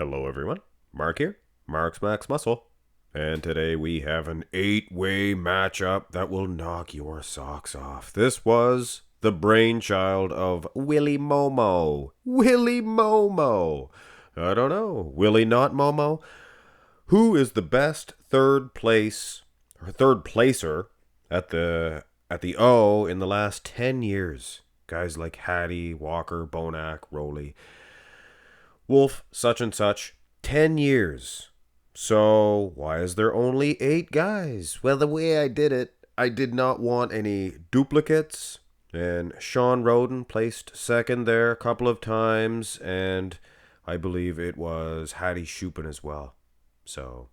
Hello everyone, Mark here, Mark's Max Muscle, and today we have an 8-way matchup that will knock your socks off. This was the brainchild of Willy Momo. Willy Momo! I don't know, Willy not Momo? Who is the best third placer at the O in the last 10 years? Guys like Hadi, Walker, Bonac, Roelly, Wolf, such and such, 10 years. So, why is there only 8 guys? Well, the way I did it, I did not want any duplicates. And Shawn Rhoden placed second there a couple of times. And I believe it was Hadi Choopan as well. So,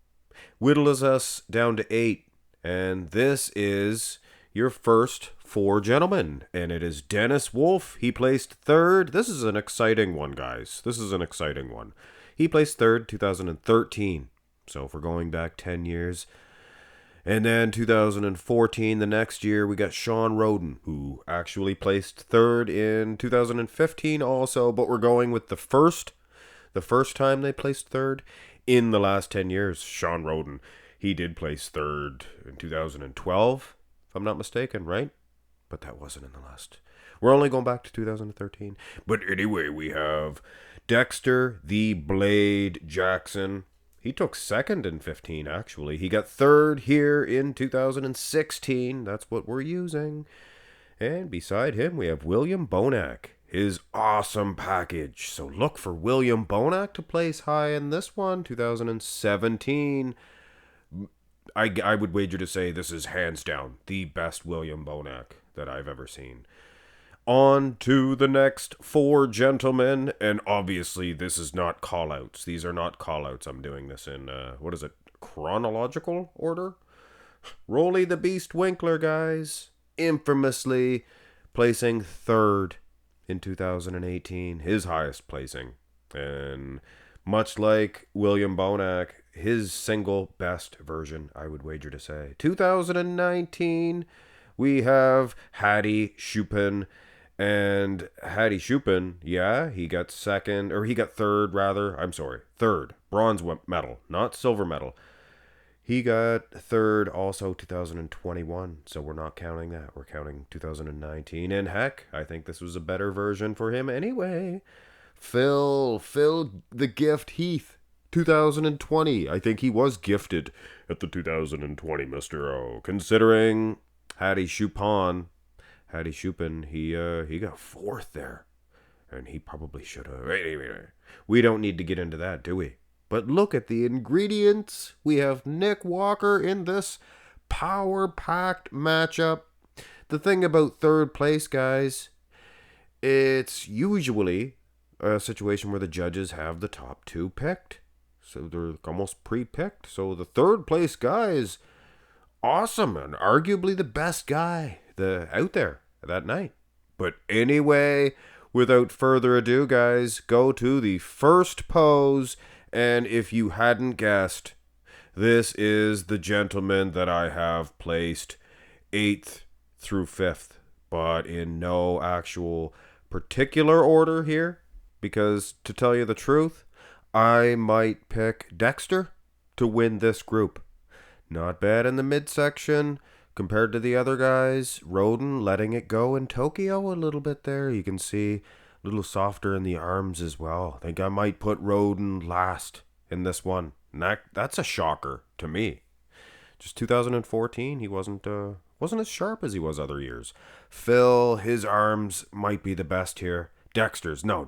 whittles us down to 8. And this is your first 4 gentlemen, and it is Dennis Wolf. He placed third. This is an exciting one, guys. This is an exciting one. He placed third 2013. So if we're going back 10 years. And then 2014, the next year, we got Shawn Rhoden, who actually placed third in 2015 also, but we're going with the first time they placed third in the last 10 years. Shawn Rhoden, he did place third in 2012. If I'm not mistaken, right? But that wasn't in the last. We're only going back to 2013. But anyway, we have Dexter the Blade Jackson. He took second in 15, actually. He got third here in 2016. That's what we're using. And beside him, we have William Bonac. His awesome package. So look for William Bonac to place high in this one, 2017. I would wager to say this is hands down the best William Bonac that I've ever seen. On to the next 4 gentlemen, and obviously this is not call-outs. These are not call-outs. I'm doing this in, chronological order? Roelly the Beast Winklaar, guys, infamously placing third in 2018, his highest placing. And much like William Bonac, his single best version, I would wager to say. 2019, we have Hadi Choopan. And Hadi Choopan, yeah, he got third, bronze medal, not silver medal. He got third also 2021, so we're not counting that. We're counting 2019. And heck, I think this was a better version for him anyway. Phil the Gift Heath, 2020. I think he was gifted at the 2020 Mr. O. Considering Hadi Choopan, he got fourth there. And he probably should have. Anyway, we don't need to get into that, do we? But look at the ingredients. We have Nick Walker in this power-packed matchup. The thing about third place, guys, it's usually a situation where the judges have the top 2 picked. So they're almost pre-picked. So the third place guy is awesome and arguably the best guy out there that night. But anyway, without further ado, guys, go to the first pose. And if you hadn't guessed, this is the gentleman that I have placed 8th through 5th, but in no actual particular order here. Because, to tell you the truth, I might pick Dexter to win this group. Not bad in the midsection compared to the other guys. Rhoden letting it go in Tokyo a little bit there. You can see a little softer in the arms as well. I think I might put Rhoden last in this one. And that's a shocker to me. Just 2014, he wasn't as sharp as he was other years. Phil, his arms might be the best here. Dexter's are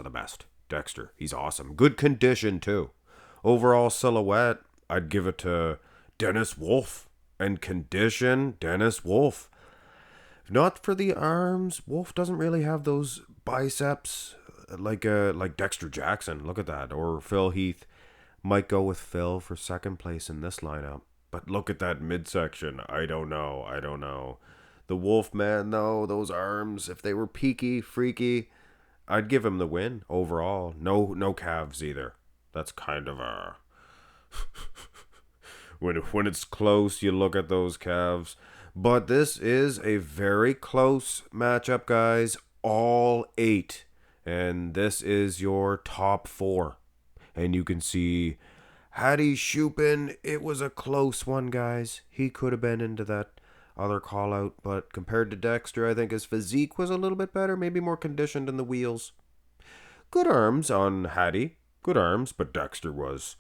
the best. Dexter, he's awesome. Good condition, too. Overall silhouette, I'd give it to Dennis Wolf. And condition, Dennis Wolf. If not for the arms, Wolf doesn't really have those biceps like Dexter Jackson. Look at that. Or Phil Heath. Might go with Phil for second place in this lineup. But look at that midsection. I don't know. The Wolf man, though, those arms, if they were peaky, freaky, I'd give him the win overall. No calves either. That's kind of a... when it's close, you look at those calves. But this is a very close matchup, guys. All 8. And this is your top 4. And you can see Hadi Choopan, it was a close one, guys. He could have been into that other call out, but compared to Dexter, I think his physique was a little bit better, maybe more conditioned in the wheels. Good arms on Hadi, good arms, but Dexter was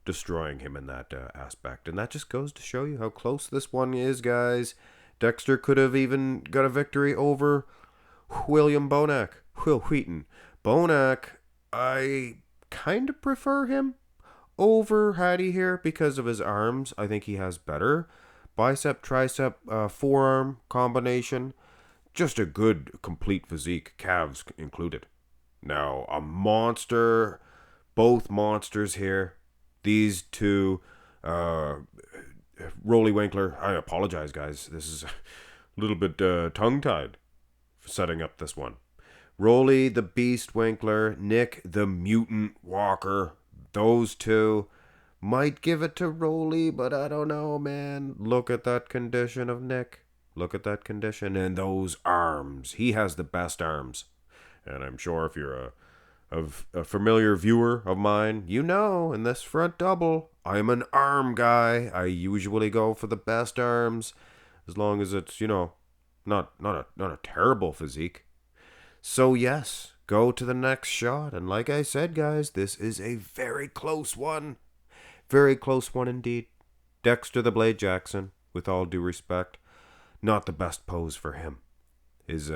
destroying him in that aspect. And that just goes to show you how close this one is, guys. Dexter could have even got a victory over William Bonac. Will Wheaton. Bonac, I kind of prefer him over Hadi here because of his arms. I think he has better bicep, tricep, forearm combination. Just a good, complete physique, calves included. Now, a monster, both monsters here. These two, Roelly Winklaar, I apologize, guys. This is a little bit tongue-tied for setting up this one. Roelly the Beast Winklaar, Nick the Mutant Walker. Those two might give it to Roelly, but I don't know, man. Look at that condition of Nick. Look at that condition and those arms. He has the best arms. And I'm sure if you're a familiar viewer of mine, you know, in this front double, I'm an arm guy. I usually go for the best arms, as long as it's, not a terrible physique. So yes, go to the next shot. And like I said, guys, this is a very close one. Very close one indeed. Dexter the Blade Jackson, with all due respect, not the best pose for him. Is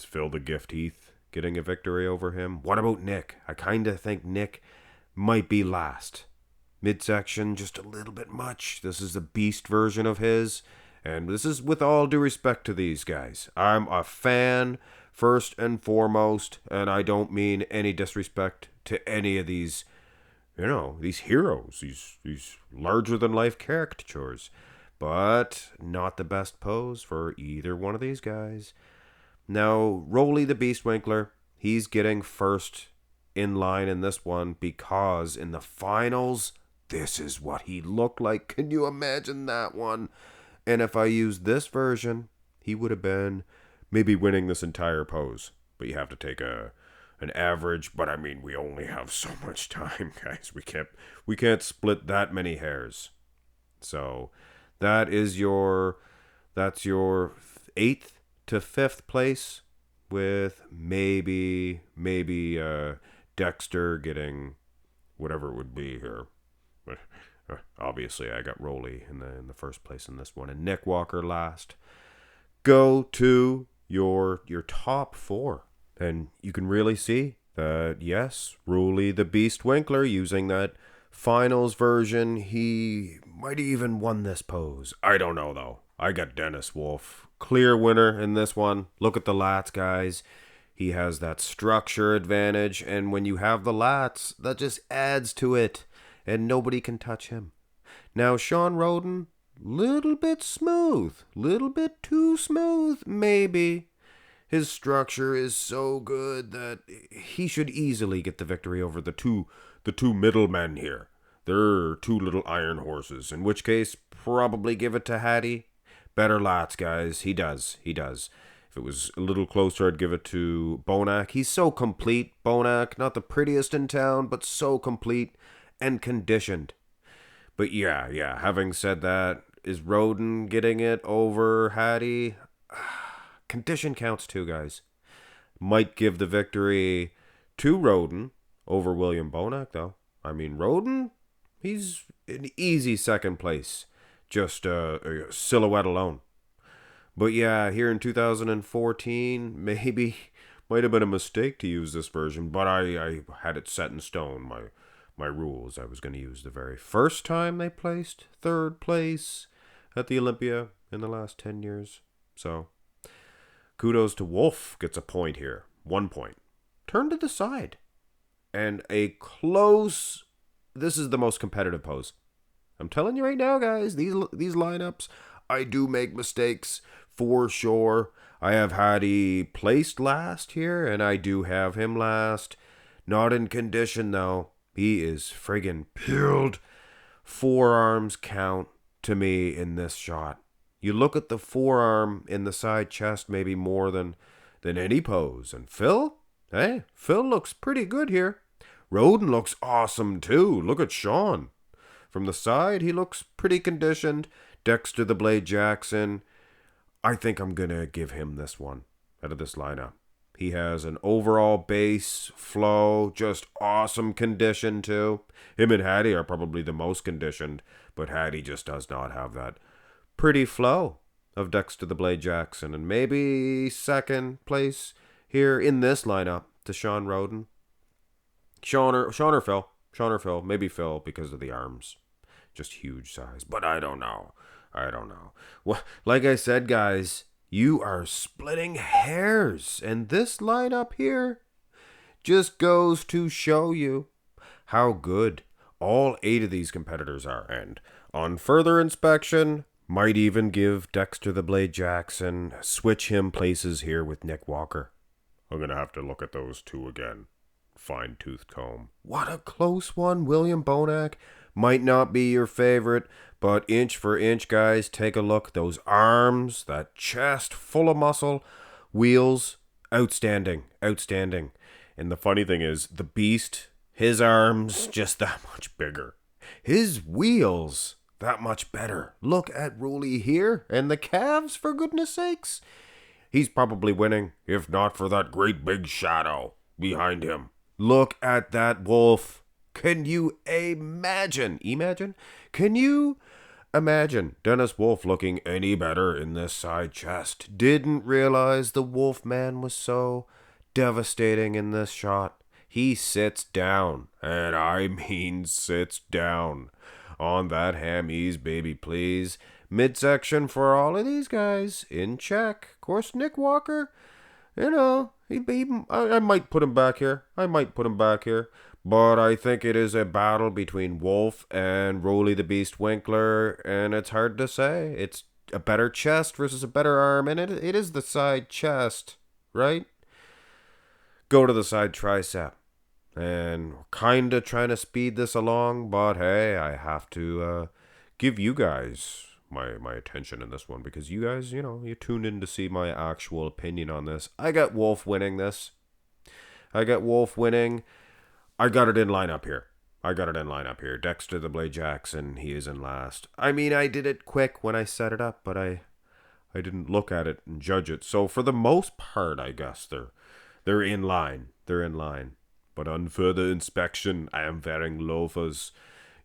Phil the Gift Heath getting a victory over him? What about Nick? I kind of think Nick might be last. Midsection, just a little bit much. This is the beast version of his. And this is with all due respect to these guys. I'm a fan, first and foremost, and I don't mean any disrespect to any of these, these heroes, these larger-than-life caricatures. But not the best pose for either one of these guys. Now, Roelly the Beast Winklaar, he's getting first in line in this one because in the finals, this is what he looked like. Can you imagine that one? And if I used this version, he would have been maybe winning this entire pose. But you have to take an average. But I mean, we only have so much time, guys. We can't split that many hairs. So that's your 8th to 5th place, with maybe Dexter getting whatever it would be here. But obviously, I got Roelly in the first place in this one, and Nick Walker last. Go to your top 4, and you can really see that yes, Roelly the Beast Winklaar, using that finals version, he might have even won this pose. I don't know though. I got Dennis Wolf, clear winner in this one. Look at the lats, guys. He has that structure advantage, and when you have the lats, that just adds to it, and nobody can touch him. Now, Shawn Rhoden, little bit smooth, little bit too smooth, maybe. His structure is so good that he should easily get the victory over the two middlemen here. They're two little iron horses, in which case, probably give it to Hadi. Better lats, guys. He does. If it was a little closer, I'd give it to Bonac. He's so complete, Bonac. Not the prettiest in town, but so complete and conditioned. But yeah, having said that, is Rhoden getting it over Hadi? Condition counts too, guys. Might give the victory to Rhoden over William Bonac, though. I mean, Rhoden, he's an easy second place. Just a silhouette alone. But yeah, here in 2014, maybe might have been a mistake to use this version, but I had it set in stone, my rules. I was going to use the very first time they placed 3rd place at the Olympia in the last 10 years. So, kudos to Wolf, gets a point here. 1 point. Turn to the side. And a close, this is the most competitive pose. I'm telling you right now, guys, these lineups, I do make mistakes for sure. I have Hadi placed last here, and I do have him last. Not in condition, though. He is friggin' peeled. Forearms count to me in this shot. You look at the forearm in the side chest maybe more than any pose. And Phil looks pretty good here. Rhoden looks awesome too. Look at Shawn. From the side, he looks pretty conditioned. Dexter the Blade Jackson, I think I'm going to give him this one out of this lineup. He has an overall base, flow, just awesome condition too. Him and Hadi are probably the most conditioned, but Hadi just does not have that pretty flow of Dexter the Blade Jackson. And maybe second place here in this lineup to Shawn Rhoden. Shawn or Phil. Shawn or Phil. Maybe Phil because of the arms. Just huge size. But I don't know. Well, like I said, guys, you are splitting hairs. And this lineup here just goes to show you how good all 8 of these competitors are. And on further inspection, might even give Dexter the Blade Jackson, switch him places here with Nick Walker. I'm going to have to look at those 2 again. Fine-tooth comb. What a close one. William Bonac might not be your favorite, but inch for inch, guys, take a look. Those arms, that chest full of muscle, wheels, outstanding. And the funny thing is, the beast, his arms just that much bigger. His wheels, that much better. Look at Roelly here, and the calves, for goodness sakes. He's probably winning, if not for that great big shadow behind him. Look at that wolf. Can you imagine? Can you imagine Dennis Wolf looking any better in this side chest? Didn't realize the Wolf Man was so devastating in this shot. He sits down, and I mean sits down on that hammies, baby, please. Midsection for all of these guys in check. Of course, Nick Walker, you know, I might put him back here. But I think it is a battle between Wolf and Roelly the Beast Winklaar, and it's hard to say. It's a better chest versus a better arm, and it is the side chest, right? Go to the side tricep. And we're kind of trying to speed this along, but hey, I have to give you guys my attention in this one, because you guys, you know, you tuned in to see my actual opinion on this. I got Wolf winning this. I got it in lineup here. Dexter the Blade Jackson, he is in last. I mean, I did it quick when I set it up, but I didn't look at it and judge it. So for the most part, I guess they're in line. But on further inspection, I am wearing loafers.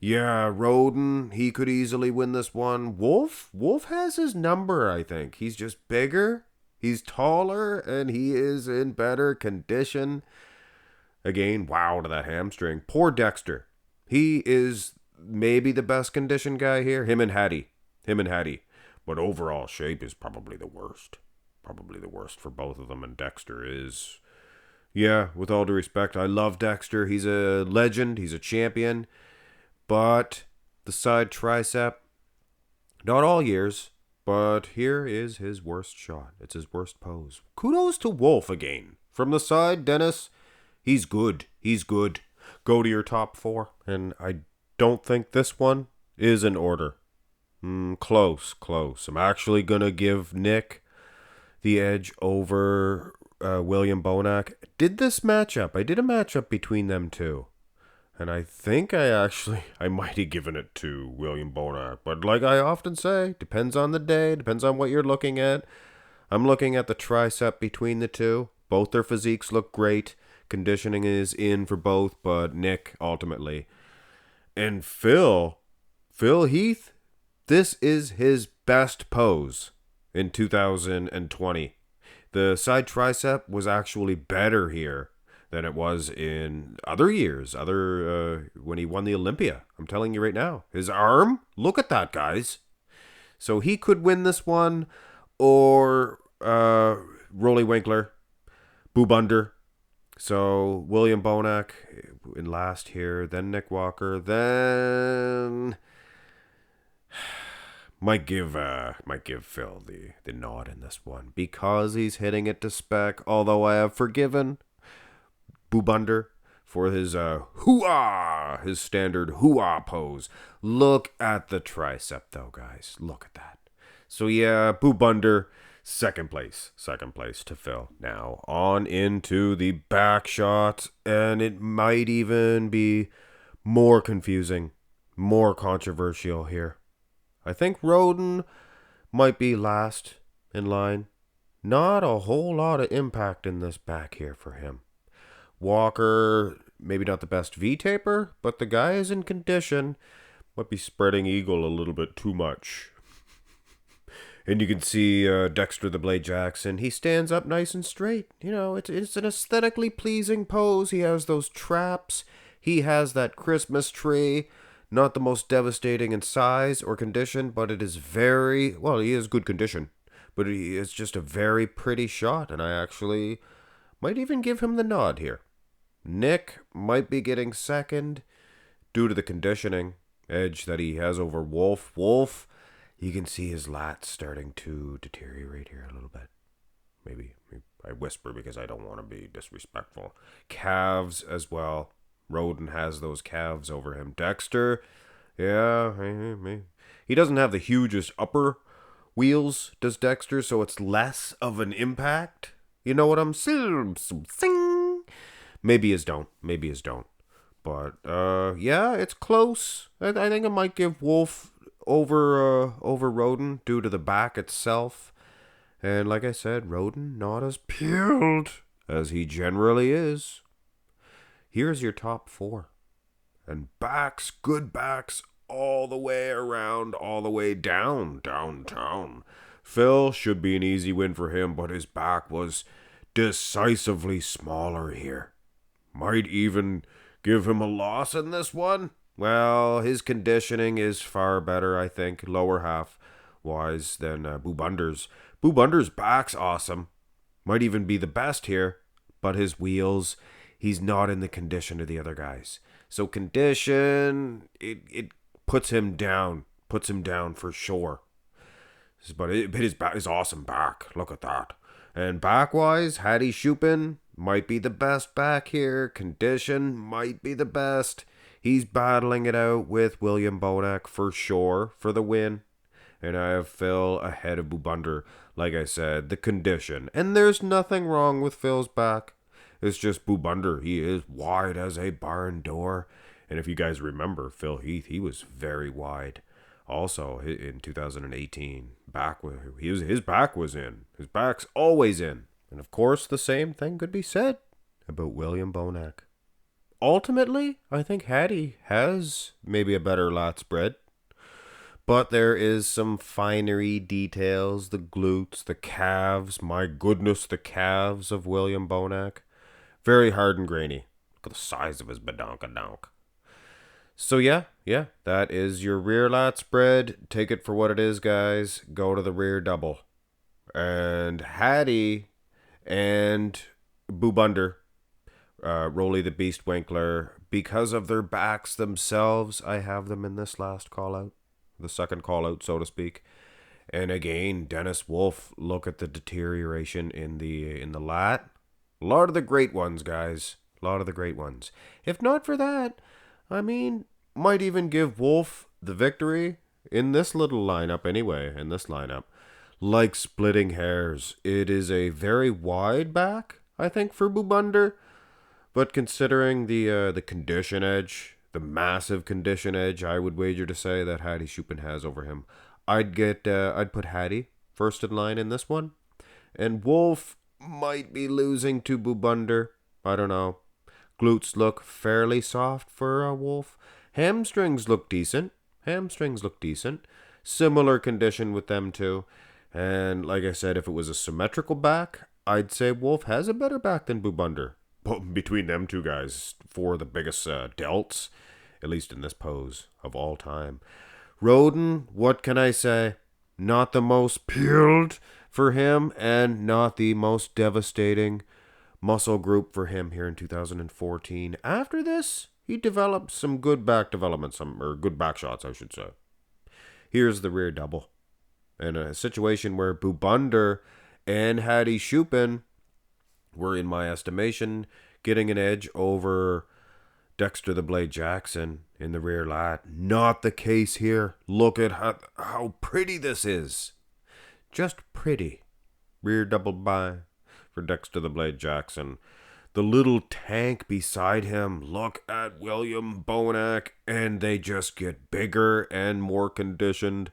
Yeah, Rhoden, he could easily win this one. Wolf has his number, I think. He's just bigger, he's taller, and he is in better condition. Again, wow to that hamstring. Poor Dexter. He is maybe the best conditioned guy here. Him and Hadi. But overall shape is probably the worst. For both of them. And Dexter is... Yeah, with all due respect, I love Dexter. He's a legend. He's a champion. But the side tricep, not all years, but here is his worst shot. It's his worst pose. Kudos to Wolf again. From the side, Dennis, he's good. Go to your top 4. And I don't think this one is in order. Close. I'm actually going to give Nick the edge over William Bonac. I did a matchup between them two. And I think I might have given it to William Bonac. But like I often say, depends on the day, depends on what you're looking at. I'm looking at the tricep between the two. Both their physiques look great. Conditioning is in for both, but Nick ultimately. And Phil Heath, this is his best pose in 2020. The side tricep was actually better here than it was in other years, when he won the Olympia. I'm telling you right now. His arm, look at that, guys. So he could win this one, or Roelly Winklaar, Boobunder. So William Bonac in last here, then Nick Walker, then might give Phil the nod in this one because he's hitting it to spec. Although I have forgiven Boobunder for his hoo-ah, his standard hoo-ah pose. Look at the tricep though, guys. Look at that. So yeah, Boobunder Second place to Phil. Now on into the back shot, and it might even be more confusing, more controversial here. I think Rhoden might be last in line. Not a whole lot of impact in this back here for him. Walker, maybe not the best V-taper, but the guy is in condition. Might be spreading eagle a little bit too much. And you can see Dexter the Blade Jackson. He stands up nice and straight. You know, it's an aesthetically pleasing pose. He has those traps. He has that Christmas tree. Not the most devastating in size or condition, but it is very, well, he is good condition. But he is just a very pretty shot, and I actually might even give him the nod here. Nick might be getting second due to the conditioning edge that he has over Wolf. Wolf, you can see his lats starting to deteriorate here a little bit. Maybe I whisper because I don't want to be disrespectful. Calves as well. Rhoden has those calves over him. Dexter, yeah, he doesn't have the hugest upper wheels, does Dexter, so it's less of an impact. You know what I'm saying? Maybe his don't. But, yeah, it's close. I think I might give Wolf over Rhoden due to the back itself. And like I said, Rhoden not as peeled as he generally is. Here's your top four. And backs, good backs, all the way around, all the way downtown. Phil should be an easy win for him, but his back was decisively smaller here. Might even give him a loss in this one. Well, his conditioning is far better, I think, lower half wise than Boobunder's. Boobunder's back's awesome. Might even be the best here, but his wheels, he's not in the condition of the other guys. So condition, it puts him down for sure. But his back is awesome back. Look at that. And back-wise, Hadi Choopan might be the best back here. Condition might be the best. He's battling it out with William Bonac for sure for the win. And I have Phil ahead of Boobunder. Like I said, the condition. And there's nothing wrong with Phil's back. It's just Boobunder. He is wide as a barn door. And if you guys remember, Phil Heath, he was very wide. Also, in 2018, his back was in. His back's always in. And of course, the same thing could be said about William Bonac. Ultimately, I think Hadi has maybe a better lat spread. But there is some finery details, the glutes, the calves. My goodness, the calves of William Bonac. Very hard and grainy. Look at the size of his badonkadonk. So yeah, that is your rear lat spread. Take it for what it is, guys. Go to the rear double. And Hadi and Boobunder, Roelly the Beast Winklaar, because of their backs themselves, I have them in this last call out. The second call out, so to speak. And again, Dennis Wolf, look at the deterioration in the lat. A lot of the great ones, guys. A lot of the great ones. If not for that, I mean, might even give Wolf the victory in this little lineup anyway, Like splitting hairs. It is a very wide back, I think, for Boobunder. But considering the condition edge, the massive condition edge, I would wager to say that Hadi Choopan has over him. I'd put Hadi first in line in this one. And Wolf might be losing to Boobunder. I don't know. Glutes look fairly soft for Wolf. Hamstrings look decent. Similar condition with them too. And like I said, if it was a symmetrical back, I'd say Wolf has a better back than Boobunder. Between them two guys, four of the biggest delts, at least in this pose, of all time. Rhoden, what can I say? Not the most peeled for him, and not the most devastating muscle group for him here in 2014. After this, he developed some good back development, good back shots, I should say. Here's the rear double. In a situation where Boobunder and Hadi Choopan were, in my estimation, getting an edge over Dexter the Blade Jackson in the rear lat. Not the case here. Look at how pretty this is. Just pretty. Rear double by for Dexter the Blade Jackson. The little tank beside him, look at William Bonac, and they just get bigger and more conditioned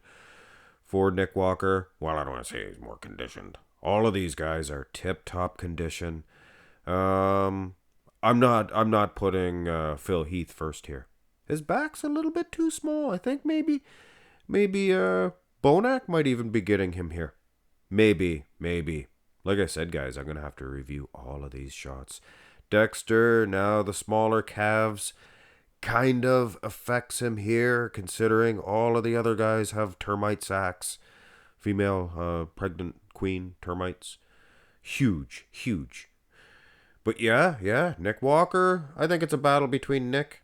for Nick Walker. Well, I don't want to say he's more conditioned. All of these guys are tip-top condition. I'm not putting Phil Heath first here. His back's a little bit too small. I think maybe Bonac might even be getting him here. Maybe. Like I said, guys, I'm going to have to review all of these shots. Dexter, now the smaller calves, kind of affects him here, considering all of the other guys have termite sacks. Female pregnant queen termites. Huge. But yeah, Nick Walker, I think it's a battle between Nick,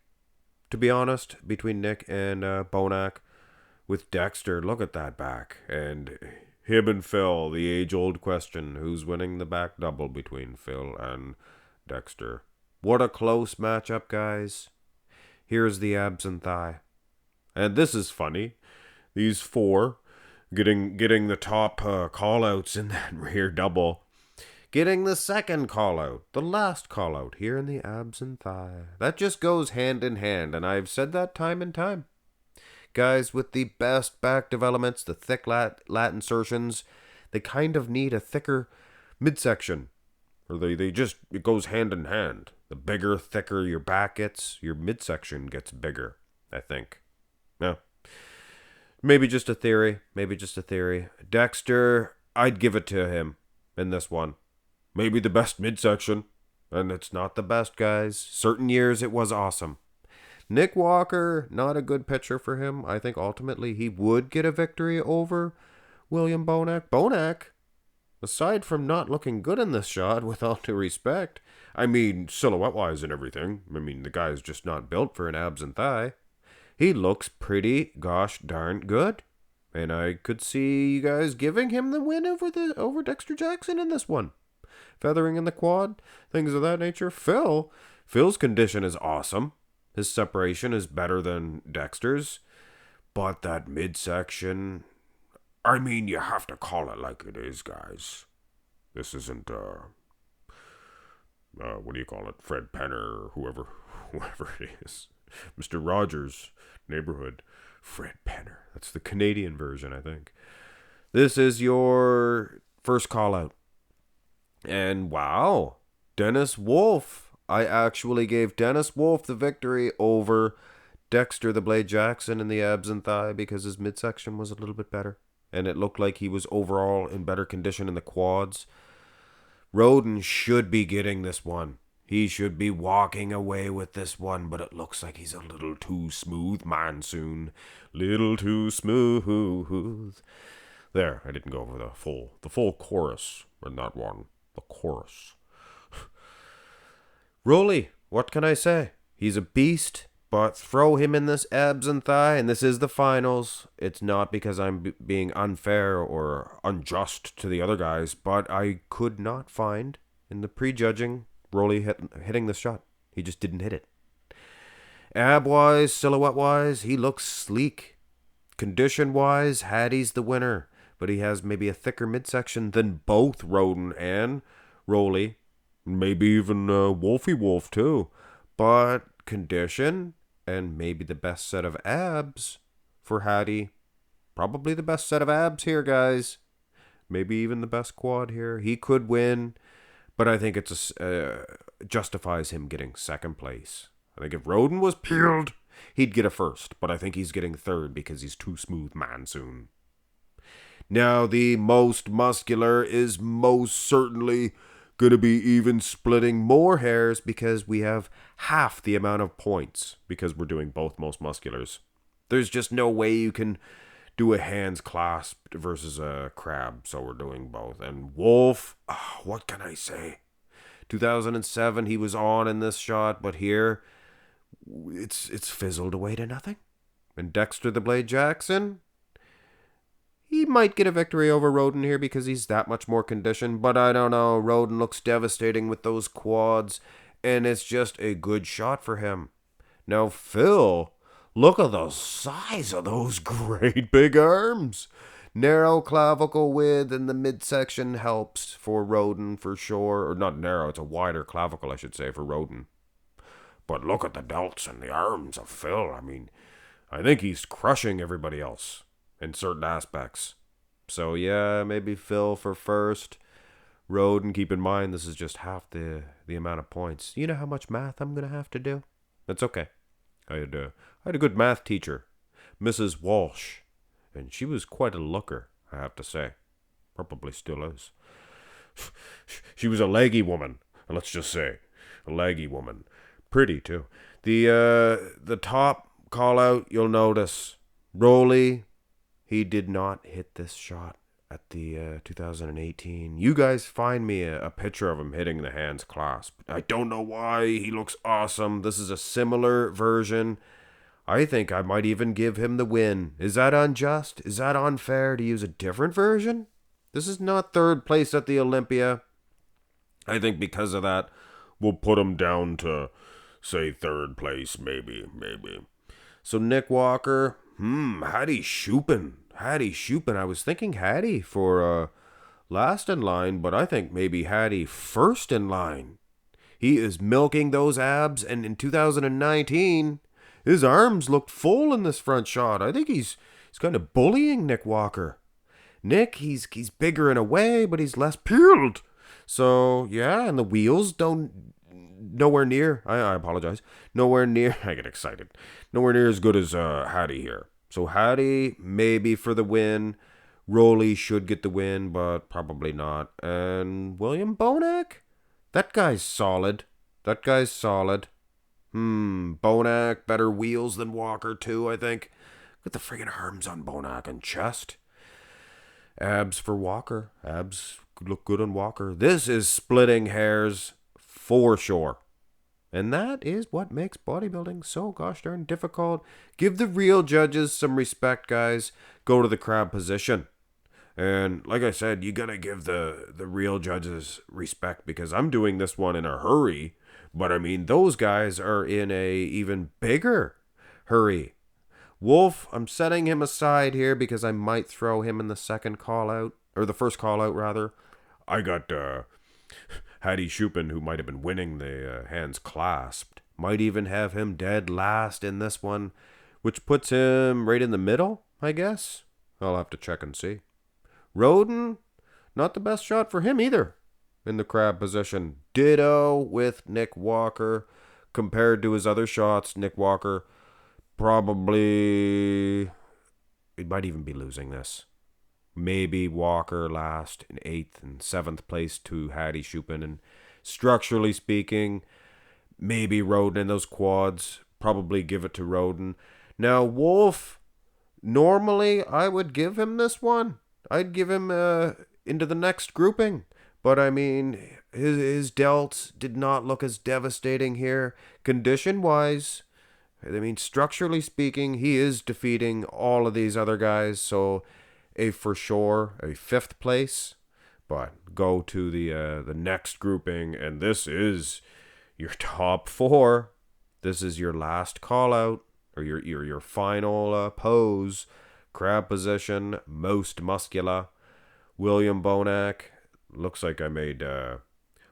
to be honest, between Nick and Bonac. With Dexter, look at that back. And him and Phil, the age-old question, who's winning the back double between Phil and Dexter? What a close matchup, guys. Here's the abs and thigh. And this is funny. These four getting the top call-outs in that rear double. Getting the second call-out, the last call-out here in the abs and thigh. That just goes hand in hand, and I've said that time and time. Guys with the best back developments, the thick lat insertions, they kind of need a thicker midsection. Or it goes hand in hand. The bigger, thicker your back gets, your midsection gets bigger, I think. Yeah. Maybe just a theory. Dexter, I'd give it to him in this one. Maybe the best midsection. And it's not the best, guys. Certain years it was awesome. Nick Walker, not a good pitcher for him. I think ultimately he would get a victory over William Bonac. Bonac, aside from not looking good in this shot, with all due respect, I mean, silhouette-wise and everything, I mean, the guy's just not built for an abs and thigh. He looks pretty gosh darn good. And I could see you guys giving him the win over Dexter Jackson in this one. Feathering in the quad, things of that nature. Phil's condition is awesome. His separation is better than Dexter's. But that midsection, I mean, you have to call it like it is, guys. This isn't, what do you call it? Fred Penner or whoever it is. Mr. Rogers' Neighborhood. Fred Penner. That's the Canadian version, I think. This is your first call out. And wow, Dennis Wolf. I actually gave Dennis Wolf the victory over Dexter the Blade Jackson in the abs and thigh because his midsection was a little bit better. And it looked like he was overall in better condition in the quads. Rhoden should be getting this one. He should be walking away with this one, but it looks like he's a little too smooth, monsoon. Little too smooth. There, I didn't go over the full chorus in that one. The chorus. Roelly, what can I say? He's a beast, but throw him in this abs and thigh, and this is the finals. It's not because I'm being unfair or unjust to the other guys, but I could not find in the prejudging Roelly hitting this shot. He just didn't hit it. Ab-wise, silhouette-wise, he looks sleek. Condition-wise, Hadi's the winner, but he has maybe a thicker midsection than both Rhoden and Roelly. Maybe even Wolfie Wolf too. But condition and maybe the best set of abs for Hadi. Probably the best set of abs here, guys. Maybe even the best quad here. He could win, but I think it's justifies him getting second place. I think if Rhoden was peeled, he'd get a first, but I think he's getting third because he's too smooth monsoon. Now the most muscular is most certainly going to be even splitting more hairs because we have half the amount of points because we're doing both most musculars. There's just no way you can do a hands clasped versus a crab, so we're doing both. And Wolf, what can I say? 2007, he was on in this shot, but here, it's fizzled away to nothing. And Dexter the Blade Jackson, he might get a victory over Rhoden here because he's that much more conditioned, but I don't know. Rhoden looks devastating with those quads, and it's just a good shot for him. Now, Phil, look at the size of those great big arms. Narrow clavicle width in the midsection helps for Rhoden for sure. Or not narrow, it's a wider clavicle, I should say, for Rhoden. But look at the delts and the arms of Phil. I mean, I think he's crushing everybody else in certain aspects. So yeah, maybe Phil for first. Rhoden, keep in mind, this is just half the amount of points. You know how much math I'm going to have to do? That's okay. I had a good math teacher, Mrs. Walsh, and she was quite a looker, I have to say. Probably still is. She was a leggy woman, let's just say. A leggy woman. Pretty, too. The top call-out, you'll notice, Roelly, he did not hit this shot at the 2018. You guys find me a picture of him hitting the hands clasped. I don't know why. He looks awesome. This is a similar version. I think I might even give him the win. Is that unjust? Is that unfair to use a different version? This is not third place at the Olympia. I think because of that, we'll put him down to, say, third place, maybe. So Nick Walker, Hadi Choopan. Hadi Choopan. I was thinking Hadi for last in line, but I think maybe Hadi first in line. He is milking those abs, and in 2019, his arms looked full in this front shot. I think he's kind of bullying Nick Walker. Nick, he's bigger in a way, but he's less peeled. So, yeah, and the wheels nowhere near, I apologize, nowhere near, I get excited, nowhere near as good as Hadi here. So Hadi, maybe for the win. Roelly should get the win, but probably not. And William Bonac? That guy's solid. Bonac, better wheels than Walker, too, I think. Look at the friggin' arms on Bonac and chest. Abs for Walker. Abs look good on Walker. This is splitting hairs for sure. And that is what makes bodybuilding so gosh darn difficult. Give the real judges some respect, guys. Go to the crab position. And like I said, you gotta give the real judges respect because I'm doing this one in a hurry. But I mean, those guys are in a even bigger hurry. Wolf, I'm setting him aside here because I might throw him in the second call out, or the first call out rather. I got Hadi Choopan, who might have been winning the hands clasped, might even have him dead last in this one, which puts him right in the middle, I guess. I'll have to check and see. Rhoden, not the best shot for him either in the crab position. Ditto with Nick Walker. Compared to his other shots, Nick Walker probably, he might even be losing this. Maybe Walker last in 8th and 7th place to Hadi Choopan. And structurally speaking, maybe Rhoden in those quads. Probably give it to Rhoden. Now, Wolf, normally I would give him this one. I'd give him into the next grouping. But I mean, his delts did not look as devastating here. Condition-wise, I mean, structurally speaking, he is defeating all of these other guys. So for sure, a 5th place. But go to the next grouping, and this is your top 4. This is your last call out, or your final pose. Crab position, most muscular. William Bonac. Looks like I made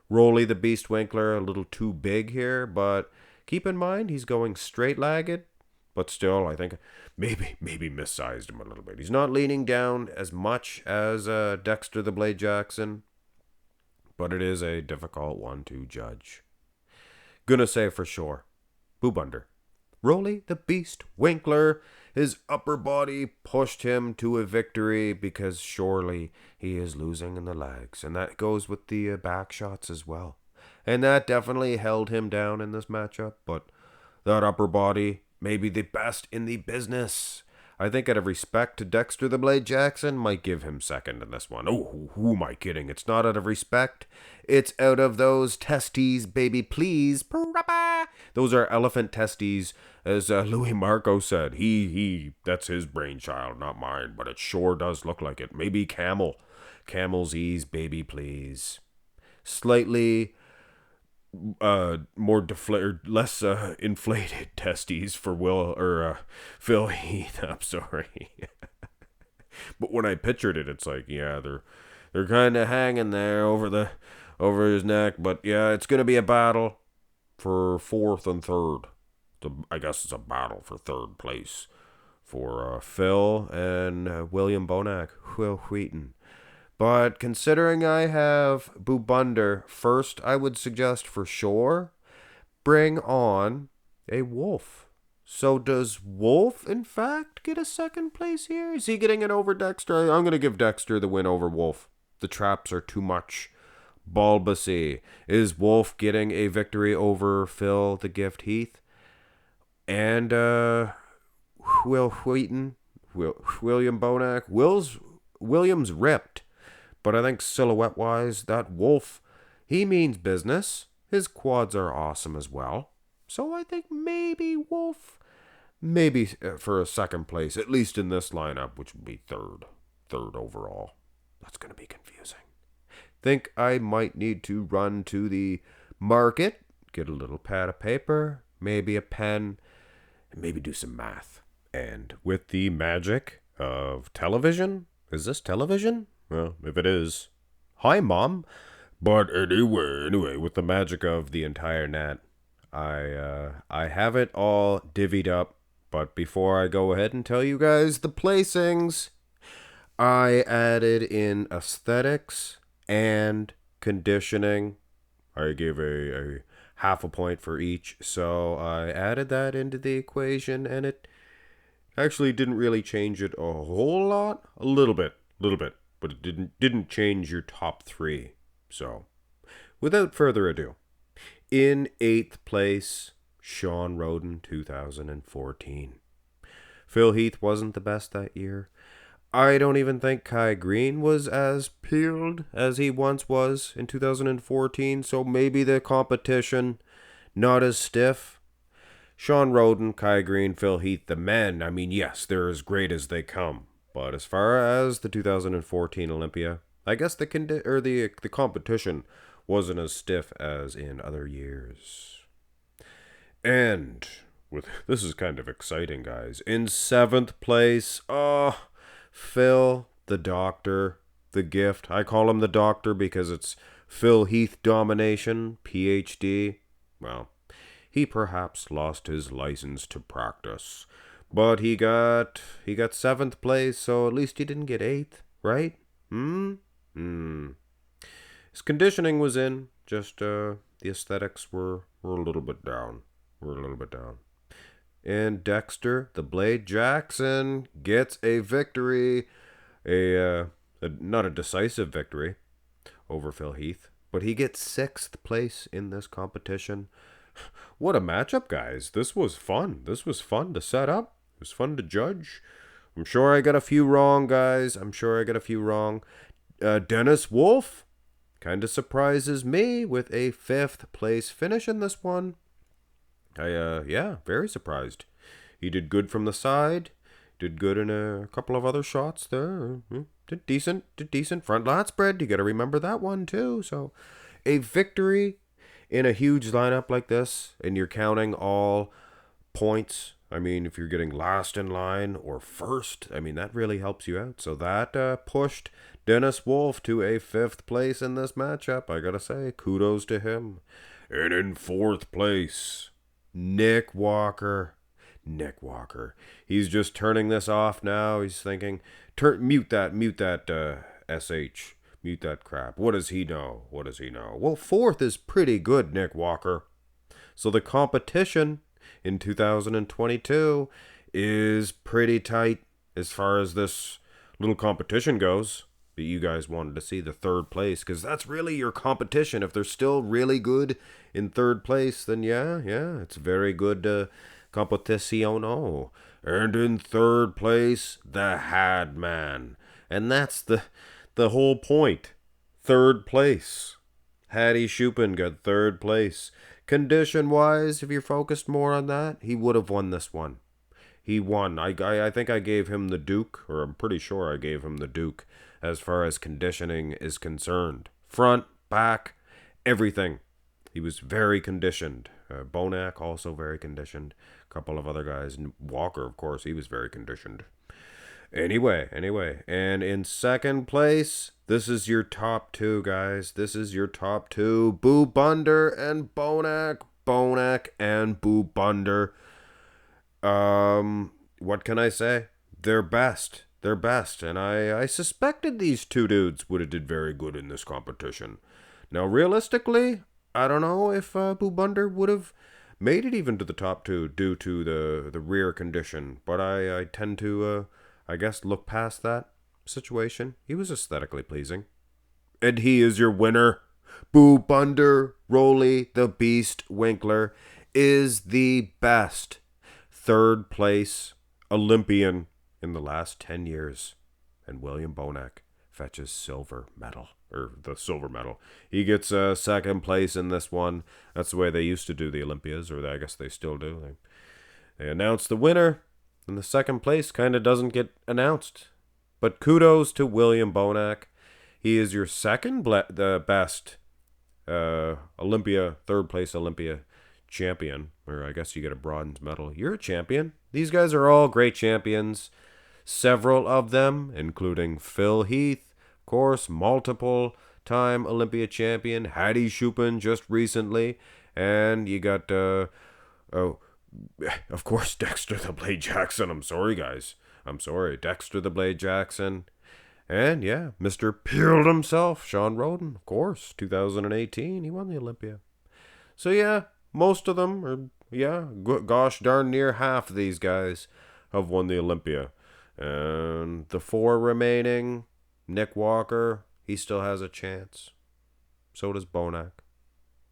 Roelly the Beast Winklaar a little too big here, but keep in mind he's going straight-legged. But still, I think maybe missized him a little bit. He's not leaning down as much as Dexter the Blade Jackson, but it is a difficult one to judge. Gonna say for sure, boob under. Roelly the Beast Winklaar, his upper body pushed him to a victory because surely he is losing in the legs. And that goes with the back shots as well. And that definitely held him down in this matchup, but that upper body, maybe the best in the business. I think out of respect to Dexter the Blade Jackson, might give him second in this one. Oh, who am I kidding? It's not out of respect. It's out of those testes, baby, please. Those are elephant testes, as Louis Marco said. That's his brainchild, not mine, but it sure does look like it. Maybe camel. Camel's ease, baby, please. Slightly more less inflated testes for Phil Heath. I'm sorry. But when I pictured it, it's like, yeah, they're kind of hanging there over his neck. But yeah, it's gonna be a battle for fourth and third. I guess it's a battle for third place for Phil and William Bonac, Will Wheaton. But considering I have Bubunder first, I would suggest for sure bring on a Wolf. So does Wolf, in fact, get a second place here? Is he getting it over Dexter? I'm going to give Dexter the win over Wolf. The traps are too much. Bulbacy. Is Wolf getting a victory over Phil the Gift Heath? And Will Wheaton? William Bonac? William's ripped. But I think silhouette-wise, that Wolf, he means business. His quads are awesome as well. So I think maybe Wolf, maybe for a second place, at least in this lineup, which would be third overall. That's going to be confusing. Think I might need to run to the market, get a little pad of paper, maybe a pen, and maybe do some math. And with the magic of television, is this television? Well, if it is, hi, Mom. But anyway, with the magic of the entire net, I have it all divvied up. But before I go ahead and tell you guys the placings, I added in aesthetics and conditioning. I gave a half a point for each, so I added that into the equation, and it actually didn't really change it a whole lot. A little bit, but it didn't change your top three. So, without further ado, in 8th place, Shawn Rhoden, 2014. Phil Heath wasn't the best that year. I don't even think Kai Green was as peeled as he once was in 2014, so maybe the competition not as stiff. Shawn Rhoden, Kai Green, Phil Heath, the men, I mean, yes, they're as great as they come. But as far as the 2014 Olympia, I guess the competition wasn't as stiff as in other years. And this is kind of exciting, guys. In 7th place, Phil, the Doctor, the Gift. I call him the Doctor because it's Phil Heath domination, PhD. Well, he perhaps lost his license to practice. But he got 7th place, so at least he didn't get 8th, right? His conditioning was in, just the aesthetics were a little bit down. And Dexter, the Blade Jackson, gets a victory, not a decisive victory over Phil Heath, but he gets 6th place in this competition. What a matchup, guys. This was fun. This was fun to set up. It was fun to judge. I'm sure I got a few wrong, guys. Dennis Wolf kind of surprises me with a 5th place finish in this one. Very surprised. He did good from the side. Did good in a couple of other shots there. Did decent. Front lat spread. You got to remember that one too. So, a victory in a huge lineup like this, and you're counting all points. I mean, if you're getting last in line or first, I mean, that really helps you out. So that pushed Dennis Wolf to a 5th place in this matchup. I gotta say, kudos to him. And in 4th place, Nick Walker. He's just turning this off now. He's thinking, mute that SH. Mute that crap. What does he know? Well, 4th is pretty good, Nick Walker. So the competition in 2022 is pretty tight as far as this little competition goes. But you guys wanted to see the 3rd place, because that's really your competition. If they're still really good in 3rd place, then yeah, it's very good competition. And in 3rd place, the Had Man. And that's the whole point. 3rd place. Hadi Choopan got 3rd place. Condition-wise, if you're focused more on that, he would have won this one. He won. I think I gave him the Duke, or I'm pretty sure I gave him the Duke as far as conditioning is concerned. Front, back, everything. He was very conditioned. Bonac also very conditioned. A couple of other guys. Walker, of course, he was very conditioned. Anyway. And in second place, this is your top two, guys. This is your top two. Boo Bunder and Bonac. Bonac and Boo Bunder. What can I say? They're best. They're best. And I suspected these two dudes would have did very good in this competition. Now, realistically, I don't know if Boo Bunder would have made it even to the top two due to the rear condition. But I tend to, I guess, look past that situation. He was aesthetically pleasing. And he is your winner. Boo Bunder, Roelly the Beast Winklaar, is the best third place Olympian in the last 10 years. And William Bonac fetches silver medal. Or the silver medal. He gets second place in this one. That's the way they used to do the Olympias, or I guess they still do. They announce the winner, and the second place kind of doesn't get announced. But kudos to William Bonac. He is your the best third place Olympia champion. Or I guess you get a bronze medal. You're a champion. These guys are all great champions. Several of them, including Phil Heath, of course, multiple-time Olympia champion, Hadi Choopan just recently, and you got, of course, Dexter the Blade Jackson. I'm sorry, guys. I'm sorry. Dexter the Blade Jackson. And, yeah, Mr. Peeled himself, Shawn Rhoden, of course, 2018. He won the Olympia. So, yeah, most of them, gosh darn near half of these guys have won the Olympia. And the four remaining, Nick Walker, he still has a chance. So does Bonac.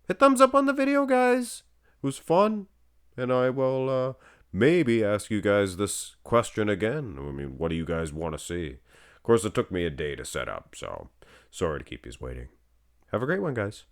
Hit thumbs up on the video, guys. It was fun. And I will maybe ask you guys this question again. I mean, what do you guys want to see? Of course, it took me a day to set up, so sorry to keep you waiting. Have a great one, guys.